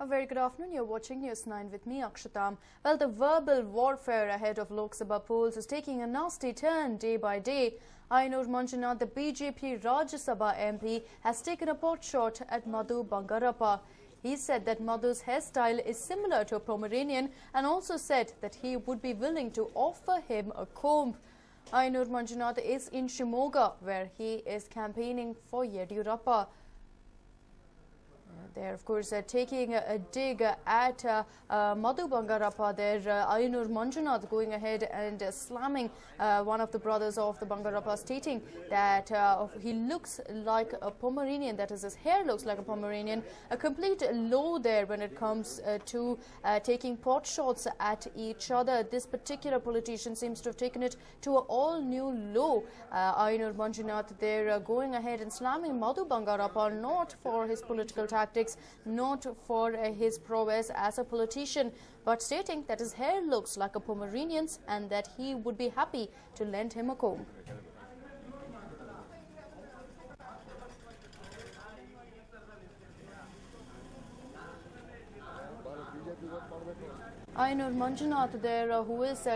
A very good afternoon. You're watching News9 with me, Akshatam. Well, the verbal warfare ahead of Lok Sabha polls is taking a nasty turn day by day. Ainur Manjunath, the BJP Rajya Sabha MP, has taken a pot shot at Madhu Bangarappa. He said that Madhu's hairstyle is similar to a Pomeranian and also said that he would be willing to offer him a comb. Ainur Manjunath is in Shimoga, where he is campaigning for Yediyurappa. They're, of course, taking a dig at Madhu Bangarappa. There, Ainur Manjunath going ahead and slamming one of the brothers of the Bangarappa, stating that he looks like a Pomeranian, that is, his hair looks like a Pomeranian. A complete low there when it comes to taking pot shots at each other. This particular politician seems to have taken it to an all-new low. Ainur Manjunath, they're going ahead and slamming Madhu Bangarappa, not for his political tactics, not for his prowess as a politician, but stating that his hair looks like a Pomeranian's and that he would be happy to lend him a comb. Ainur Manjunath there, who is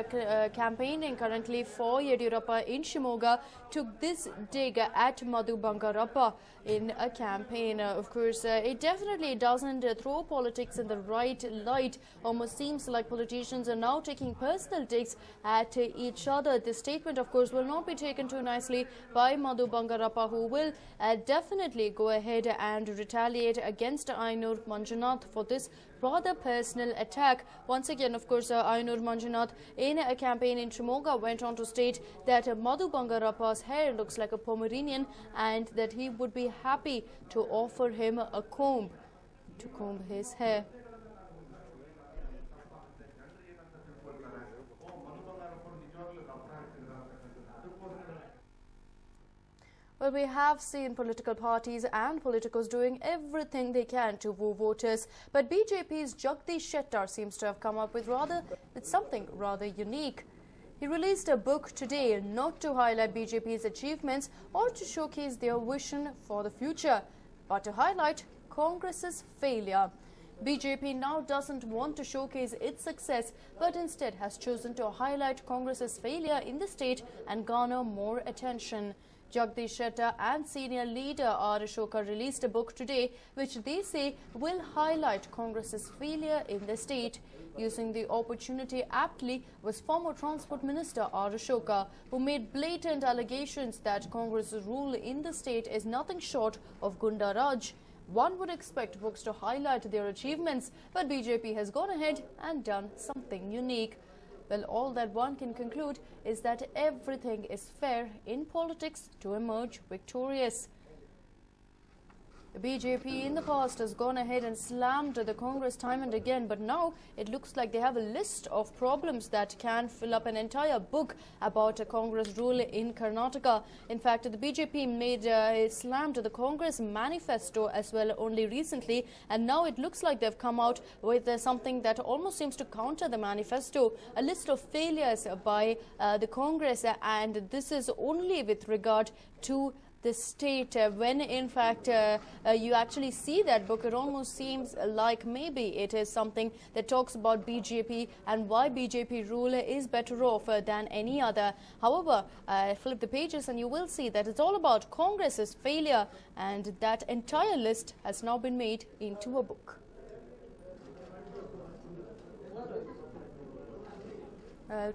campaigning currently for Yediyurappa in Shimoga, took this dig at Madhu Bangarappa in a campaign. Of course, it definitely doesn't throw politics in the right light. Almost seems like politicians are now taking personal digs at each other. This statement, of course, will not be taken too nicely by Madhu Bangarappa, who will definitely go ahead and retaliate against Ainur Manjunath for this rather personal attack. Once again, of course, Ainur Manjunath in a campaign in Shimoga went on to state that Madhu Bangarappa's hair looks like a Pomeranian and that he would be happy to offer him a comb to comb his hair. Well, we have seen political parties and politicos doing everything they can to woo voters, but BJP's Jagdish Shettar seems to have come up with something rather unique. He released a book today not to highlight BJP's achievements or to showcase their vision for the future, but to highlight Congress's failure. BJP now doesn't want to showcase its success, but instead has chosen to highlight Congress's failure in the state and garner more attention. Jagdish Shettar and senior leader R. Ashoka released a book today which they say will highlight Congress's failure in the state. Using the opportunity aptly was former Transport Minister R. Ashoka, who made blatant allegations that Congress's rule in the state is nothing short of Gunda Raj. One would expect books to highlight their achievements, but BJP has gone ahead and done something unique. Well, all that one can conclude is that everything is fair in politics to emerge victorious. The BJP in the past has gone ahead and slammed the Congress time and again, but now it looks like they have a list of problems that can fill up an entire book about a Congress rule in Karnataka. In fact, the BJP slammed the Congress manifesto as well only recently, and now it looks like they've come out with something that almost seems to counter the manifesto, a list of failures by the Congress, and this is only with regard to the state. When in fact you actually see that book, it almost seems like maybe it is something that talks about BJP and why BJP rule is better off than any other. However, flip the pages and you will see that it's all about Congress's failure, and that entire list has now been made into a book.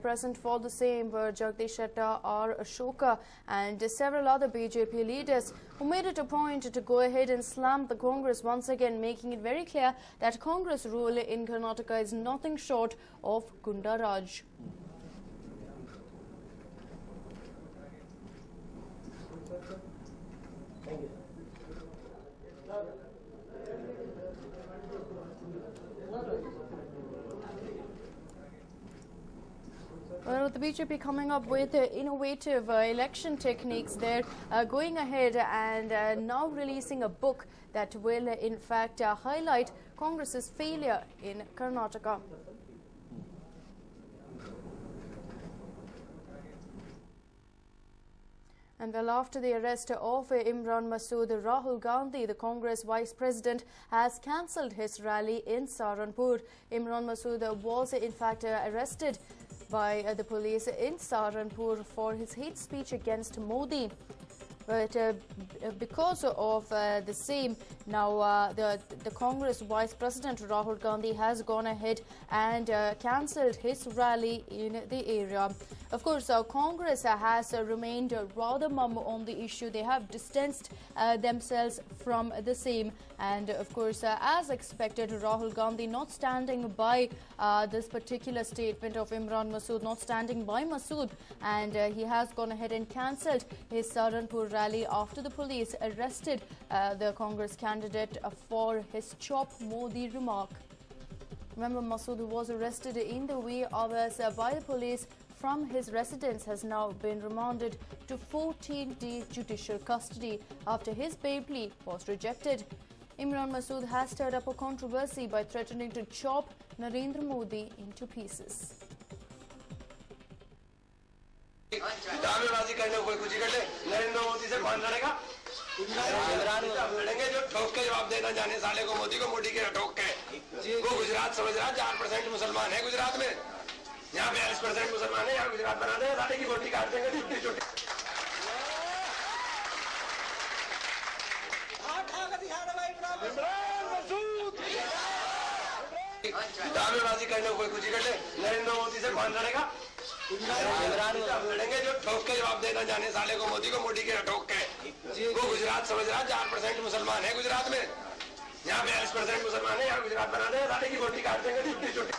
Present for the same were Jagdish Shettar, R. Ashoka and several other BJP leaders who made it a point to go ahead and slam the Congress once again, making it very clear that Congress rule in Karnataka is nothing short of Gunda Raj. Well, the BJP coming up with innovative election techniques. They're going ahead and now releasing a book that will in fact highlight Congress's failure in Karnataka. And well, after the arrest of Imran Masood, Rahul Gandhi, the Congress Vice President, has cancelled his rally in Saharanpur. Imran Masood was in fact arrested by the police in Saharanpur for his hate speech against Modi. But because of the same, now the Congress Vice President Rahul Gandhi has gone ahead and cancelled his rally in the area. Of course, Congress has remained rather mum on the issue. They have distanced themselves from the same. And of course, as expected, Rahul Gandhi not standing by this particular statement of Imran Masood, not standing by Masood, and he has gone ahead and cancelled his Saharanpur rally after the police arrested the Congress candidate for his Chop Modi remark. Remember, Masood, who was arrested in the wee hours by the police from his residence, has now been remanded to 14-day judicial custody after his bail plea was rejected. Imran Masood has stirred up a controversy by threatening to chop Narendra Modi into pieces. लड़ेंगे जो ठोक के जवाब देना जाने साले को मोदी के ठोक के वो गुजरात समझ रहा 4% मुसलमान है गुजरात में यहाँ 42% मुसलमान है यहाँ गुजरात बना देंगे साले की बोटी काट देंगे इतनी छोटी दावेबाजी करने को कोई कुछ कर ले नरेंद्र मोदी से कौन लड़ेगा लड़ेंगे जो ठोक के जवाब देना जाने साले को मोदी के ठोक के वो गुजरात समझ रहा 4% मुसलमान है गुजरात में यहाँ 42% मुसलमान है यहाँ गुजरात बना देंगे साले की बोटी काट देंगे इतनी छोटी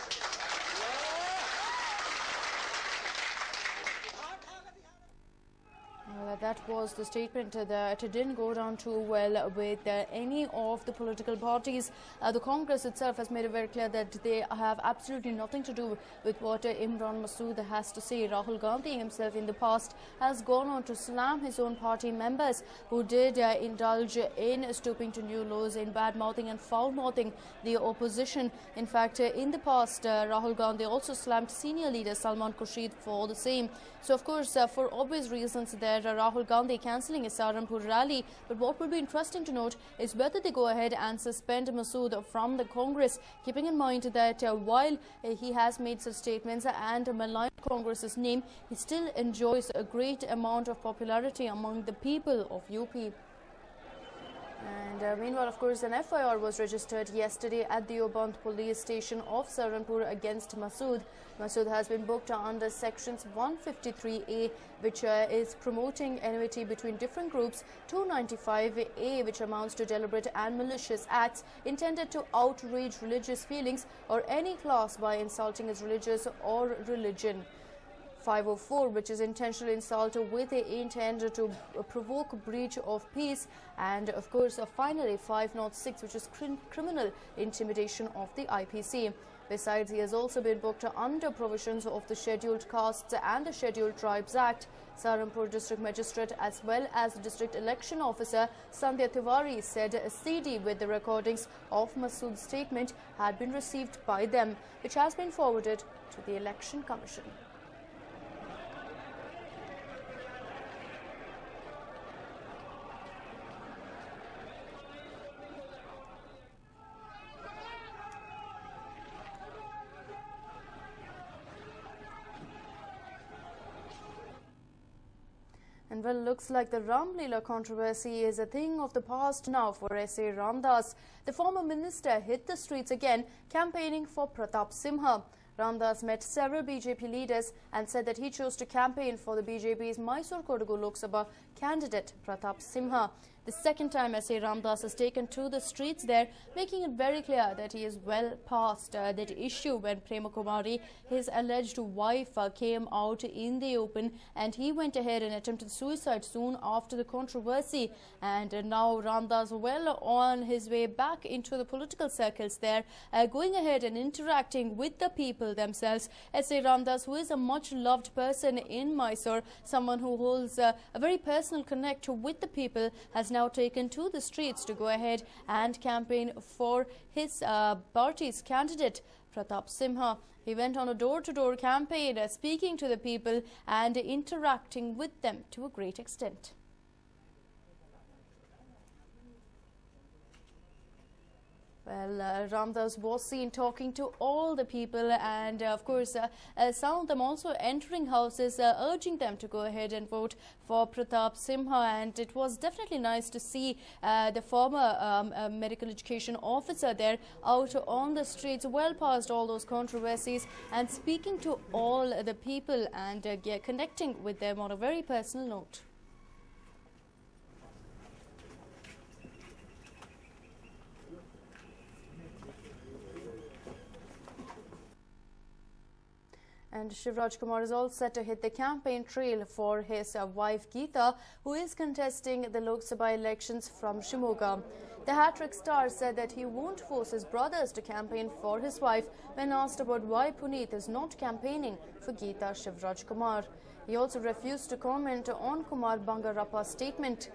That was the statement that didn't go down too well with any of the political parties. The Congress itself has made it very clear that they have absolutely nothing to do with what Imran Masood has to say. Rahul Gandhi himself in the past has gone on to slam his own party members who did indulge in stooping to new laws, in bad-mouthing and foul-mouthing the opposition. In fact, in the past, Rahul Gandhi also slammed senior leader Salman Khurshid for the same. So, of course, for obvious reasons there, Rahul Gandhi cancelling his Saharanpur rally. But what would be interesting to note is whether they go ahead and suspend Masood from the Congress, keeping in mind that while he has made such statements and maligned Congress's name, he still enjoys a great amount of popularity among the people of UP. And meanwhile, of course, an FIR was registered yesterday at the Oband police station of Saharanpur against Masood. Masood has been booked under sections 153A, which is promoting enmity between different groups, 295A, which amounts to deliberate and malicious acts intended to outrage religious feelings or any class by insulting its religious or religion. 504, which is intentional insult with the intent to provoke breach of peace, and of course finally 506, which is criminal intimidation of the IPC. Besides, he has also been booked under provisions of the Scheduled Castes and the Scheduled Tribes Act. Saharanpur District Magistrate as well as District Election Officer Sandhya Tiwari said a CD with the recordings of Masood's statement had been received by them, which has been forwarded to the Election Commission. And well, looks like the Ram Leela controversy is a thing of the past now for S.A. Ramdas. The former minister hit the streets again, campaigning for Pratap Simha. Ramdas met several BJP leaders and said that he chose to campaign for the BJP's Mysore Kodagu Lok Sabha candidate Pratap Simha. The second time S.A. Ramdas has taken to the streets there, making it very clear that he is well past that issue when Prema Kumari, his alleged wife, came out in the open, and he went ahead and attempted suicide soon after the controversy. And now Ramdas well on his way back into the political circles there, going ahead and interacting with the people themselves. S.A. Ramdas, who is a much loved person in Mysore, someone who holds a very personal connect with the people, has now taken to the streets to go ahead and campaign for his party's candidate Pratap Simha. He went on a door-to-door campaign, speaking to the people and interacting with them to a great extent. Well, Ramdas was seen talking to all the people, and of course some of them also entering houses, urging them to go ahead and vote for Pratap Simha. And it was definitely nice to see the former medical education officer there out on the streets, well past all those controversies, and speaking to all the people and connecting with them on a very personal note. And Shivraj Kumar is all set to hit the campaign trail for his wife Geeta, who is contesting the Lok Sabha elections from Shimoga. The hat-trick star said that he won't force his brothers to campaign for his wife when asked about why Puneet is not campaigning for Geeta Shivraj Kumar. He also refused to comment on Kumar Bangarappa's statement.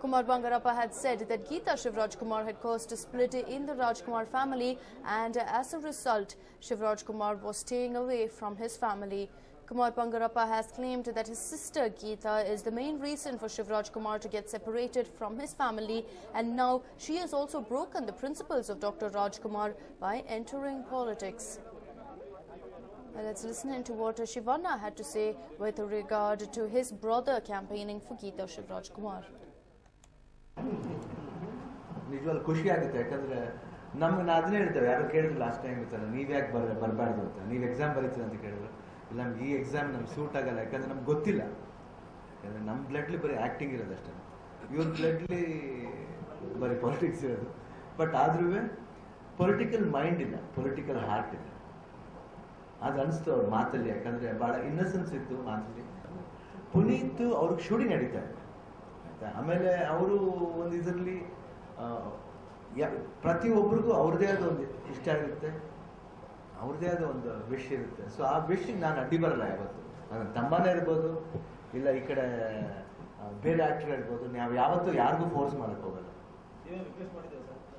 Kumar Bangarappa had said that Geeta Shivraj Kumar had caused a split in the Rajkumar family, and as a result, Shivraj Kumar was staying away from his family. Kumar Bangarappa has claimed that his sister Geeta is the main reason for Shivraj Kumar to get separated from his family, and now she has also broken the principles of Dr. Rajkumar by entering politics. Well, let's listen into what Shivanna had to say with regard to his brother campaigning for Geeta Shivraj Kumar. ನಿಜವಾಗ್ಲೂ ಖುಷಿ ಆಗುತ್ತೆ. ಯಾಕಂದ್ರೆ ನಮ್ಗೆ ಅದನ್ನೇ ಹೇಳ್ತೇವೆ, ಯಾರು ಕೇಳಿದ್ರು last time ಇತ್ತಲ್ಲ, ನೀವು ಯಾಕೆ ಬರಬಾರ್ದು ಅಂತ, ನೀವು ಎಕ್ಸಾಮ್ ಬರೀತೀರ ಅಂತ ಕೇಳಿದ್ರು. ಇಲ್ಲ, ನಮ್ಗೆ ಈ ಎಕ್ಸಾಮ್ ನಮ್ಗೆ ಸೂಟ್ ಆಗಲ್ಲ, ಯಾಕಂದ್ರೆ ನಮ್ಗೆ ಗೊತ್ತಿಲ್ಲ. ಯಾಕಂದ್ರೆ ನಮ್ಮ ಬ್ಲಡ್ಲಿ ಬರೀ ಆ್ಯಕ್ಟಿಂಗ್ ಇರೋದು ಅಷ್ಟೇ, ಇವ್ರ ಬ್ಲಡ್ಲಿ ಬರೀ ಪಾಲಿಟಿಕ್ಸ್ ಇರೋದು. ಬಟ್ ಆದ್ರೂ ಪೊಲಿಟಿಕಲ್ ಮೈಂಡ್ ಇಲ್ಲ, ಪೊಲಿಟಿಕಲ್ ಹಾರ್ಟ್ ಇಲ್ಲ. ಅದು ಅನಿಸ್ತು ಅವ್ರ ಮಾತಲ್ಲಿ, ಯಾಕಂದ್ರೆ ಭಾಳ ಇನ್ನಸೆನ್ಸ್ ಇತ್ತು ಮಾತಲ್ಲಿ. ಪುನೀತ್ ಅವ್ರಿಗೆ ಶೂಟಿಂಗ್ ನಡೀತಾ ಇದೆ. ಆಮೇಲೆ ಅವರು ಒಂದು ಇದರಲ್ಲಿ ಪ್ರತಿಯೊಬ್ಬರಿಗೂ ಅವ್ರದ್ದೇ ಆದ ಒಂದು ಇಷ್ಟ ಇರುತ್ತೆ, ಅವ್ರದ್ದೇ ಆದ ಒಂದು ವಿಶ್ ಇರುತ್ತೆ. ಸೊ ಆ ವಿಶ್ಗೆ ನಾನು ಅಡ್ಡಿ ಬರಲ್ಲ ಯಾವತ್ತು. ನನ್ನ ತಮ್ಮನೇ ಇರ್ಬೋದು, ಇಲ್ಲ ಈ ಕಡೆ ಬೇರೆ ಆಕ್ಟರ್ ಇರ್ಬೋದು, ನಾವು ಯಾವತ್ತೂ ಯಾರಿಗೂ ಫೋರ್ಸ್ ಮಾಡಕ್ ಹೋಗಲ್ಲ.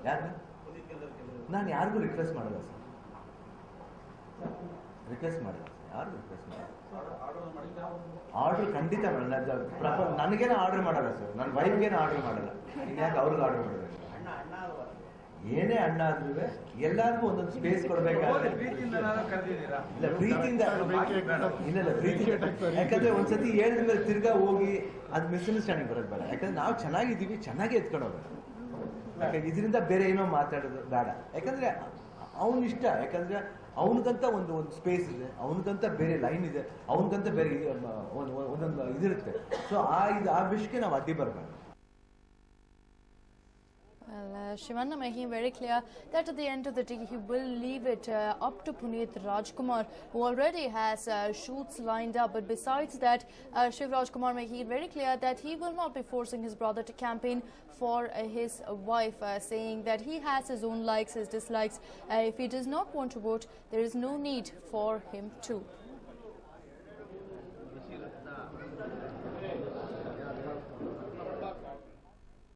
ಯಾರು ನಾನು ಯಾರಿಗೂ ರಿಕ್ವೆಸ್ಟ್ ಮಾಡಲ್ಲ ಸರ್, ರಿಕ್ವೆಸ್ಟ್ ಮಾಡಲ್ಲ, ಯಾರು ರಿಕ್ವೆಸ್ಟ್ ಮಾಡಲ್ಲ. ಆರ್ಡರ್ ಖಂಡಿತ ಮಾಡಲ್ಲ. ನನಗೇನ ಆರ್ಡರ್ ಮಾಡಲ್ಲ ಸರ್, ನನ್ನ ವೈಫ್ಗೇನ ಆರ್ಡರ್ ಮಾಡಲ್ಲ. ಇನ್ಯಾಕೆ ಅವ್ರಿಗೆ ಆರ್ಡರ್ ಮಾಡಬೇಕು? ಏನೇ ಅಣ್ಣ ಆದ್ರೂ ಎಲ್ಲಾರ್ಗು ಒಂದೊಂದು ಸ್ಪೇಸ್ ಕೊಡ್ಬೇಕಾದ್ರೆ ಇಲ್ಲ ಪ್ರೀತಿಯಿಂದ, ಇಲ್ಲ ಪ್ರೀತಿ. ಯಾಕಂದ್ರೆ ಒಂದ್ಸತಿ ಹೇಳಿದ ಮೇಲೆ ತಿರ್ಗಾ ಹೋಗಿ ಅದ್ ಮಿಸ್ಅಂಡರ್ಸ್ಟ್ಯಾಂಡಿಂಗ್ ಬರೋದು ಬೇಡ. ಯಾಕಂದ್ರೆ ನಾವು ಚೆನ್ನಾಗಿದ್ದೀವಿ, ಚೆನ್ನಾಗಿ ಎತ್ಕೊಂಡು ಹೋಗೋದು. ಯಾಕಂದ್ರೆ ಇದರಿಂದ ಬೇರೆ ಏನೋ ಮಾತಾಡೋದು ಬೇಡ. ಯಾಕಂದ್ರೆ ಅವನ ಇಷ್ಟ, ಯಾಕಂದ್ರೆ ಅವನಿಗಂತ ಒಂದು ಸ್ಪೇಸ್ ಇದೆ, ಅವನಿಗಂತ ಬೇರೆ ಲೈನ್ ಇದೆ, ಅವನಿಗಂತ ಬೇರೆ ಒಂದೊಂದು ಇದಿರುತ್ತೆ. ಸೊ ಆ ವಿಷಯಕ್ಕೆ ನಾವು ಅಡ್ಡಿ ಬರಬಾರ್ದು. Well, Shivanna making very clear that at the end of the day he will leave it up to Puneet Rajkumar, who already has shoots lined up. But besides that, Shivraj Kumar making it very clear that he will not be forcing his brother to campaign for his wife, saying that he has his own likes, his dislikes. If he does not want to vote, there is no need for him to.